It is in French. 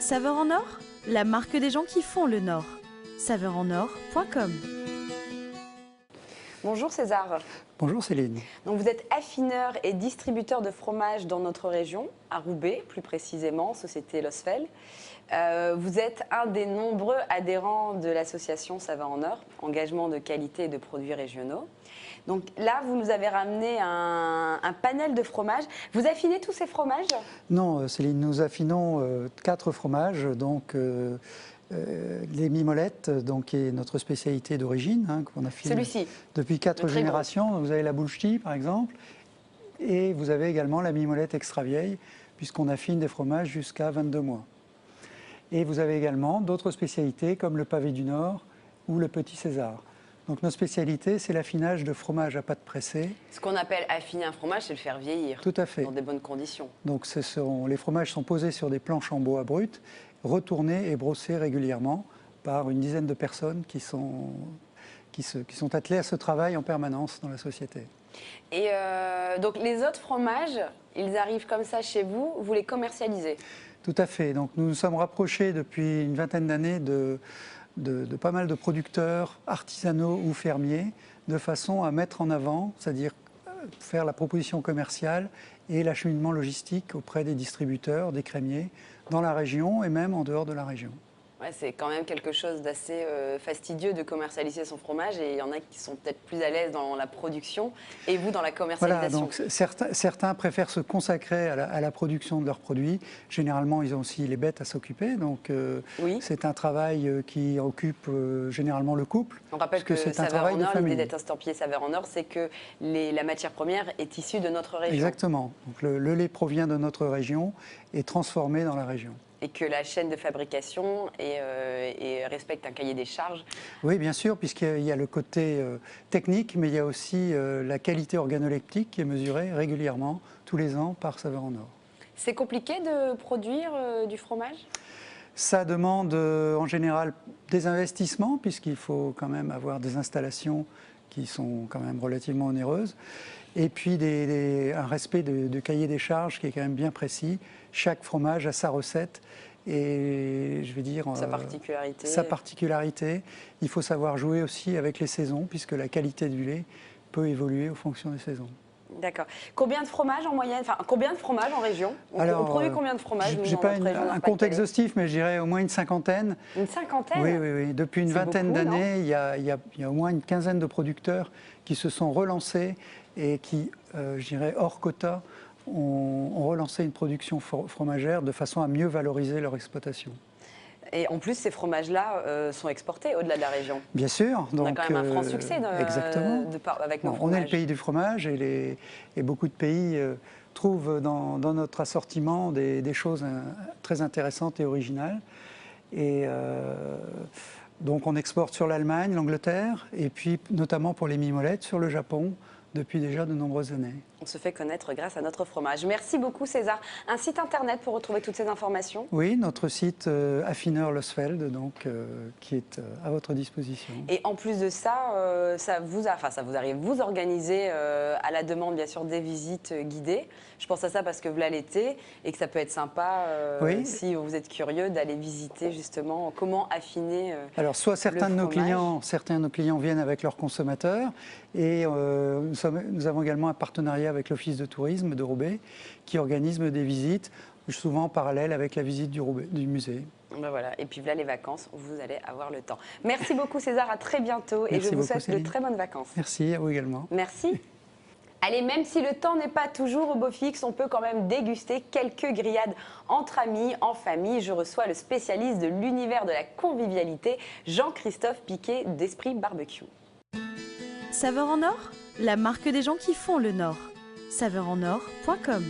Saveur en or, la marque des gens qui font le Nord. Saveurenor.com. Bonjour César. Bonjour Céline. Donc vous êtes affineur et distributeur de fromage dans notre région, à Roubaix plus précisément, société Losfeld. Vous êtes un des nombreux adhérents de l'association Saveur en Or, engagement de qualité et de produits régionaux. Donc là, vous nous avez ramené un panel de fromages. Vous affinez tous ces fromages? Non, Céline, nous affinons 4 fromages, donc les mimolettes, donc, qui est notre spécialité d'origine, qu'on affine depuis 4 générations. Donc, vous avez la boule ch'ti, par exemple, et vous avez également la mimolette extra vieille, puisqu'on affine des fromages jusqu'à 22 mois. Et vous avez également d'autres spécialités comme le pavé du Nord ou le petit César. Donc nos spécialités, c'est l'affinage de fromage à pâte pressée. Ce qu'on appelle affiner un fromage, c'est le faire vieillir. Tout à fait. Dans des bonnes conditions. Donc les fromages sont posés sur des planches en bois brut, retournés et brossés régulièrement par une dizaine de personnes qui sont attelées à ce travail en permanence dans la société. Et donc les autres fromages, ils arrivent comme ça chez vous, vous les commercialisez? Tout à fait. Donc nous nous sommes rapprochés depuis une vingtaine d'années de pas mal de producteurs artisanaux ou fermiers, de façon à mettre en avant, c'est-à-dire faire la proposition commerciale et l'acheminement logistique auprès des distributeurs, des crémiers, dans la région et même en dehors de la région. Ouais, c'est quand même quelque chose d'assez fastidieux de commercialiser son fromage, et il y en a qui sont peut-être plus à l'aise dans la production et vous dans la commercialisation. Voilà, donc certains préfèrent se consacrer à la production de leurs produits. Généralement, ils ont aussi les bêtes à s'occuper, donc oui. C'est un travail qui occupe généralement le couple. On rappelle que Saveur en Or, l'idée d'être estampillé Saveur en Or, c'est que la matière première est issue de notre région. Exactement. Donc le lait provient de notre région et transformé dans la région. Et que la chaîne de fabrication respecte un cahier des charges. Oui, bien sûr, puisqu'il y a le côté technique, mais il y a aussi la qualité organoleptique qui est mesurée régulièrement, tous les ans, par Saveur en Or. C'est compliqué de produire du fromage? Ça demande en général des investissements, puisqu'il faut quand même avoir des installations qui sont quand même relativement onéreuses. Et puis un respect de cahier des charges qui est quand même bien précis. Chaque fromage a sa recette et je vais dire sa particularité. Il faut savoir jouer aussi avec les saisons, puisque la qualité du lait peut évoluer en fonction des saisons. D'accord. Combien de fromages en moyenne, enfin combien de fromages en région? On produit combien de fromages? Je n'ai pas un compte exhaustif, mais je dirais au moins une cinquantaine. Une cinquantaine? Oui. Depuis une vingtaine d'années, il y a au moins une quinzaine de producteurs qui se sont relancés et qui, je dirais hors quota, ont relancé une production fromagère de façon à mieux valoriser leur exploitation. Et en plus, ces fromages-là sont exportés au-delà de la région. Bien sûr. On a quand même un franc succès avec nos fromages. On est le pays du fromage et beaucoup de pays trouvent dans notre assortiment des choses très intéressantes et originales. Et donc on exporte sur l'Allemagne, l'Angleterre, et puis notamment pour les mimolettes sur le Japon depuis déjà de nombreuses années. On se fait connaître grâce à notre fromage. Merci beaucoup César. Un site internet pour retrouver toutes ces informations? Oui, notre site affineur Losfeld, donc, qui est à votre disposition. Et en plus de ça, ça vous arrive, vous organisez à la demande bien sûr des visites guidées. Je pense à ça parce que voilà l'été et que ça peut être sympa si vous êtes curieux d'aller visiter justement comment affiner Alors soit certains de nos clients viennent avec leurs consommateurs et nous avons également un partenariat avec l'Office de tourisme de Roubaix qui organise des visites, souvent en parallèle avec la visite du musée. Ben voilà. Et puis là, les vacances, vous allez avoir le temps. Merci beaucoup César, à très bientôt et je vous souhaite de très bonnes vacances. Merci, à vous également. Merci. Allez, même si le temps n'est pas toujours au beau fixe, on peut quand même déguster quelques grillades entre amis, en famille. Je reçois le spécialiste de l'univers de la convivialité, Jean-Christophe Piquet d'Esprit Barbecue. Saveur en Or, la marque des gens qui font le Nord. Saveurenor.com